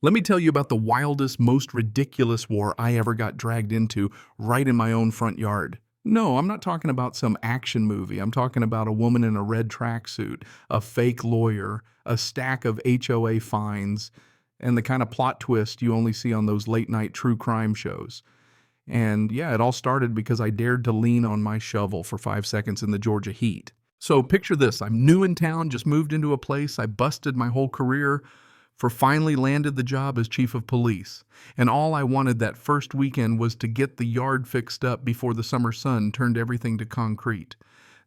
Let me tell you about the wildest, most ridiculous war I ever got dragged into right in my own front yard. No, I'm not talking about some action movie. I'm talking about a woman in a red tracksuit, a fake lawyer, a stack of HOA fines, and the kind of plot twist you only see on those late night true crime shows. And yeah, it all started because I dared to lean on my shovel for 5 seconds in the Georgia heat. So picture this, I'm new in town, just moved into a place, I busted my whole career, for finally landed the job as chief of police. And all I wanted that first weekend was to get the yard fixed up before the summer sun turned everything to concrete.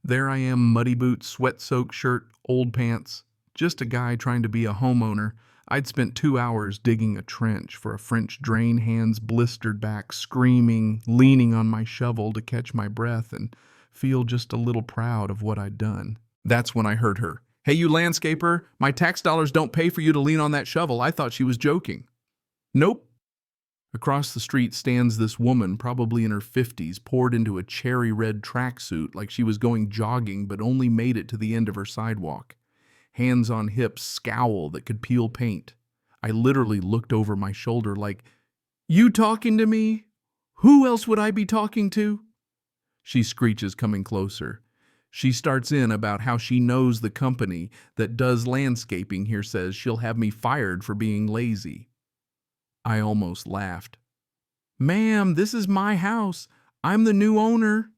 There I am, muddy boots, sweat-soaked shirt, old pants, just a guy trying to be a homeowner. I'd spent 2 hours digging a trench for a French drain, hands blistered back, screaming, leaning on my shovel to catch my breath and feel just a little proud of what I'd done. That's when I heard her. "Hey, you landscaper, my tax dollars don't pay for you to lean on that shovel." I thought she was joking. Nope. Across the street stands this woman, probably in her 50s, poured into a cherry red tracksuit like she was going jogging but only made it to the end of her sidewalk. Hands on hips, scowl that could peel paint. I literally looked over my shoulder like, "You talking to me? Who else would I be talking to?" She screeches, coming closer. She starts in about how she knows the company that does landscaping here says she'll have me fired for being lazy. I almost laughed. "Ma'am, this is my house. I'm the new owner."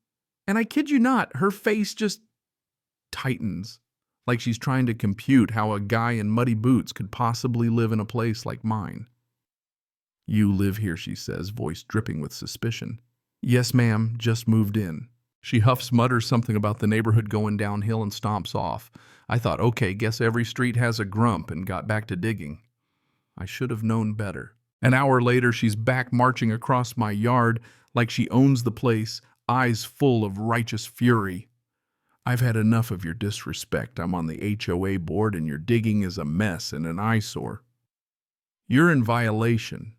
And I kid you not, her face just tightens, like she's trying to compute how a guy in muddy boots could possibly live in a place like mine. "You live here," she says, voice dripping with suspicion. "Yes, ma'am, just moved in." She huffs, mutters something about the neighborhood going downhill, and stomps off. I thought, okay, guess every street has a grump, and got back to digging. I should have known better. An hour later, she's back marching across my yard like she owns the place, eyes full of righteous fury. "I've had enough of your disrespect. I'm on the HOA board, and your digging is a mess and an eyesore." "You're in violation."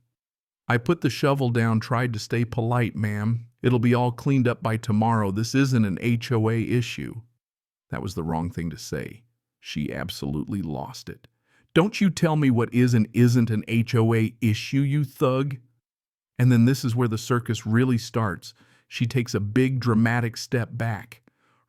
I put the shovel down, tried to stay polite. "Ma'am, it'll be all cleaned up by tomorrow. This isn't an HOA issue." That was the wrong thing to say. She absolutely lost it. "Don't you tell me what is and isn't an HOA issue, you thug." And then this is where the circus really starts. She takes a big dramatic step back,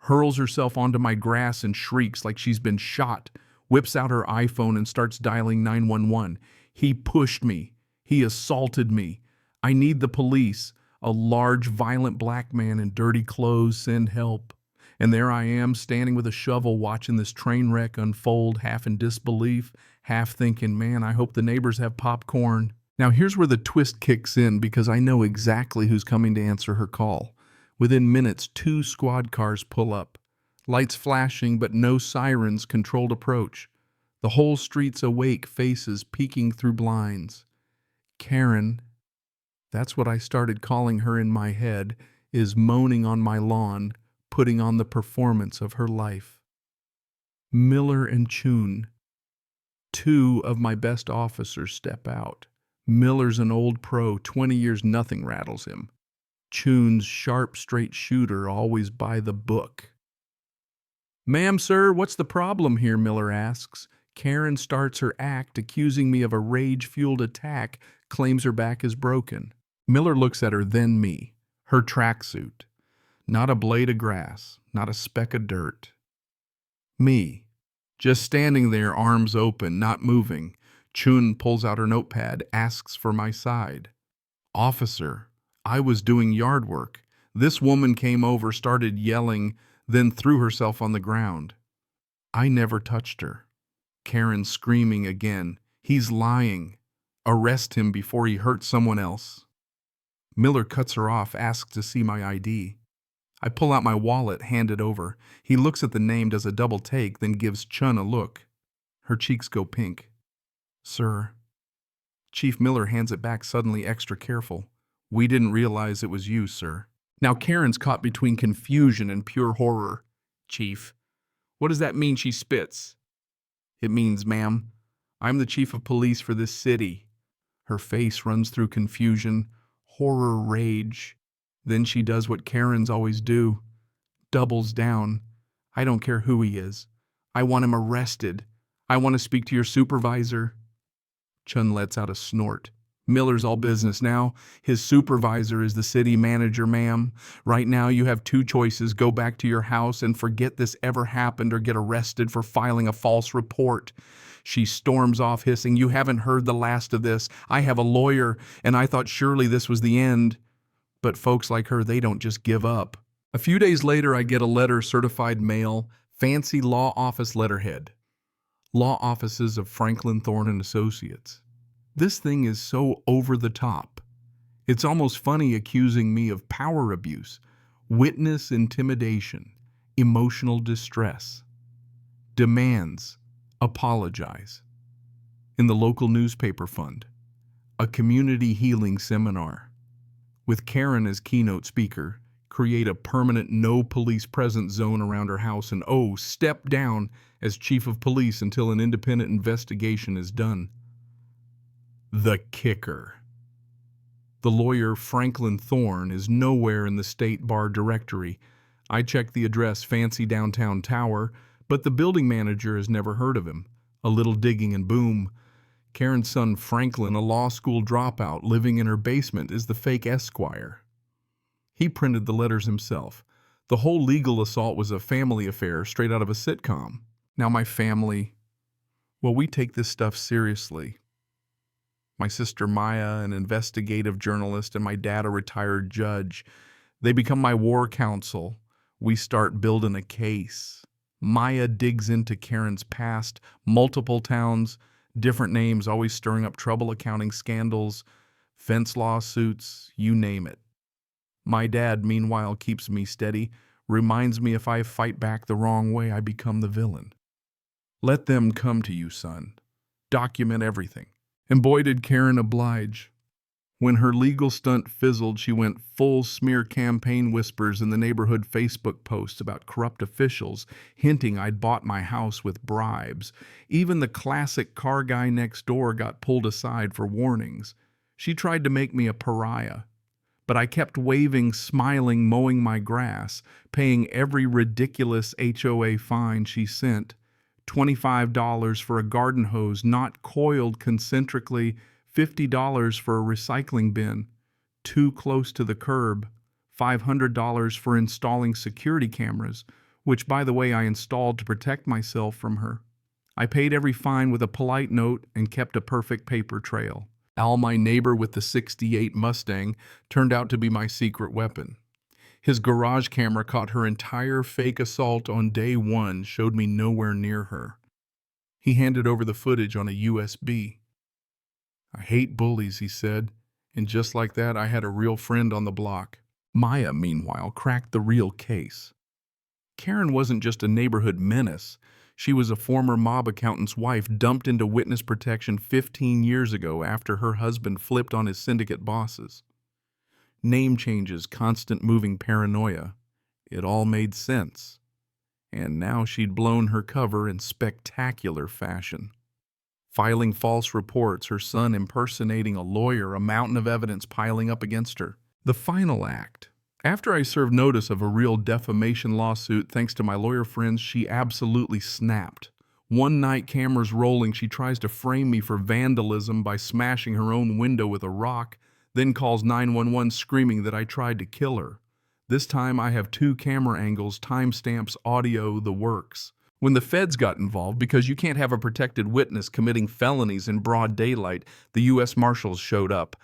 hurls herself onto my grass and shrieks like she's been shot, whips out her iPhone and starts dialing 911. "He pushed me. He assaulted me. I need the police. A large, violent black man in dirty clothes, send help." And there I am, standing with a shovel, watching this train wreck unfold, half in disbelief, half thinking, man, I hope the neighbors have popcorn. Now here's where the twist kicks in, because I know exactly who's coming to answer her call. Within minutes, 2 squad cars pull up. Lights flashing, but no sirens, controlled approach. The whole street's awake, faces peeking through blinds. Karen, that's what I started calling her in my head, is moaning on my lawn, putting on the performance of her life. Miller and Chun, 2 of my best officers, step out. Miller's an old pro, 20 years nothing rattles him. Chun's sharp, straight shooter, always by the book. "Ma'am, sir, what's the problem here?" Miller asks. Karen starts her act, accusing me of a rage-fueled attack, claims her back is broken. Miller looks at her, then me. Her tracksuit. Not a blade of grass, not a speck of dirt. Me. Just standing there, arms open, not moving. Chun pulls out her notepad, asks for my side. "Officer, I was doing yard work. This woman came over, started yelling, then threw herself on the ground. I never touched her." Karen screaming again. "He's lying. Arrest him before he hurts someone else." Miller cuts her off, asks to see my ID. I pull out my wallet, hand it over. He looks at the name, does a double take, then gives Chun a look. Her cheeks go pink. "Sir." Chief Miller hands it back, suddenly extra careful. "We didn't realize it was you, sir." Now Karen's caught between confusion and pure horror. "Chief, what does that mean?" She spits. "It means, ma'am, I'm the chief of police for this city." Her face runs through confusion, horror, rage. Then she does what Karens always do. Doubles down. "I don't care who he is. I want him arrested. I want to speak to your supervisor." Chun lets out a snort. Miller's all business now. His supervisor is the city manager, ma'am. Right now you have two choices. Go back to your house and forget this ever happened or get arrested for filing a false report. She storms off hissing, "You haven't heard the last of this. I have a lawyer, and I thought surely this was the end." But folks like her, they don't just give up. A few days later, I get a letter, certified mail, fancy law office letterhead. Law offices of Franklin Thorne and Associates. This thing is so over the top. It's almost funny accusing me of power abuse, witness intimidation, emotional distress. Demands, apologize. In the local newspaper fund, a community healing seminar. With Karen as keynote speaker, create a permanent no police presence zone around her house and step down as chief of police until an independent investigation is done. The kicker. The lawyer Franklin Thorne is nowhere in the state bar directory. I checked the address, fancy downtown tower, but the building manager has never heard of him. A little digging and boom. Karen's son Franklin, a law school dropout living in her basement, is the fake Esquire. He printed the letters himself. The whole legal assault was a family affair straight out of a sitcom. Now my family, well, we take this stuff seriously. My sister Maya, an investigative journalist, and my dad, a retired judge. They become my war counsel. We start building a case. Maya digs into Karen's past, multiple towns, different names, always stirring up trouble, accounting scandals, fence lawsuits, you name it. My dad, meanwhile, keeps me steady, reminds me if I fight back the wrong way, I become the villain. Let them come to you, son. Document everything. And boy, did Karen oblige. When her legal stunt fizzled, she went full smear campaign whispers in the neighborhood Facebook posts about corrupt officials, hinting I'd bought my house with bribes. Even the classic car guy next door got pulled aside for warnings. She tried to make me a pariah. But I kept waving, smiling, mowing my grass, paying every ridiculous HOA fine she sent. $25 for a garden hose not coiled concentrically, $50 for a recycling bin, too close to the curb, $500 for installing security cameras, which, by the way, I installed to protect myself from her. I paid every fine with a polite note and kept a perfect paper trail. Al, my neighbor with the '68 Mustang, turned out to be my secret weapon. His garage camera caught her entire fake assault on day one, showed me nowhere near her. He handed over the footage on a USB. "I hate bullies," he said, and just like that, I had a real friend on the block. Maya, meanwhile, cracked the real case. Karen wasn't just a neighborhood menace. She was a former mob accountant's wife dumped into witness protection 15 years ago after her husband flipped on his syndicate bosses. Name changes, constant moving paranoia. It all made sense. And now she'd blown her cover in spectacular fashion. Filing false reports, her son impersonating a lawyer, a mountain of evidence piling up against her. The final act. After I served notice of a real defamation lawsuit, thanks to my lawyer friends, she absolutely snapped. One night, cameras rolling, she tries to frame me for vandalism by smashing her own window with a rock, then calls 911 screaming that I tried to kill her. This time I have 2 camera angles, timestamps, audio, the works. When the feds got involved, because you can't have a protected witness committing felonies in broad daylight, the U.S. Marshals showed up.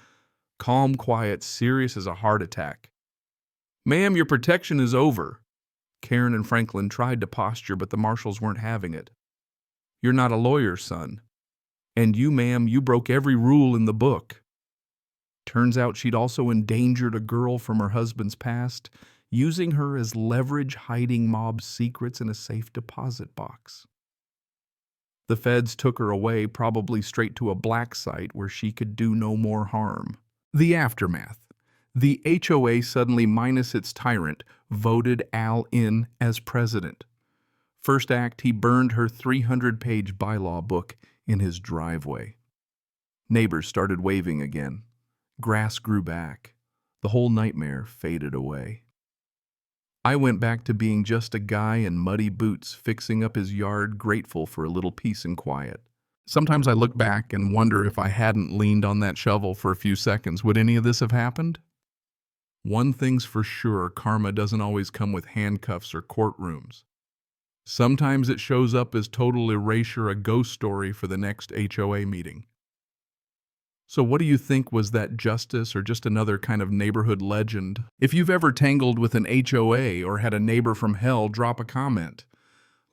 Calm, quiet, serious as a heart attack. "Ma'am, your protection is over." Karen and Franklin tried to posture, but the marshals weren't having it. "You're not a lawyer, son. And you, ma'am, you broke every rule in the book." Turns out she'd also endangered a girl from her husband's past, using her as leverage, hiding mob secrets in a safe deposit box. The feds took her away, probably straight to a black site where she could do no more harm. The aftermath. The HOA, suddenly minus its tyrant, voted Al in as president. First act, he burned her 300-page bylaw book in his driveway. Neighbors started waving again. Grass grew back. The whole nightmare faded away. I went back to being just a guy in muddy boots, fixing up his yard, grateful for a little peace and quiet. Sometimes I look back and wonder if I hadn't leaned on that shovel for a few seconds, would any of this have happened? One thing's for sure, karma doesn't always come with handcuffs or courtrooms. Sometimes it shows up as total erasure, a ghost story for the next HOA meeting. So what do you think, was that justice or just another kind of neighborhood legend? If you've ever tangled with an HOA or had a neighbor from hell, drop a comment.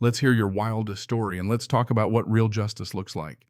Let's hear your wildest story, and let's talk about what real justice looks like.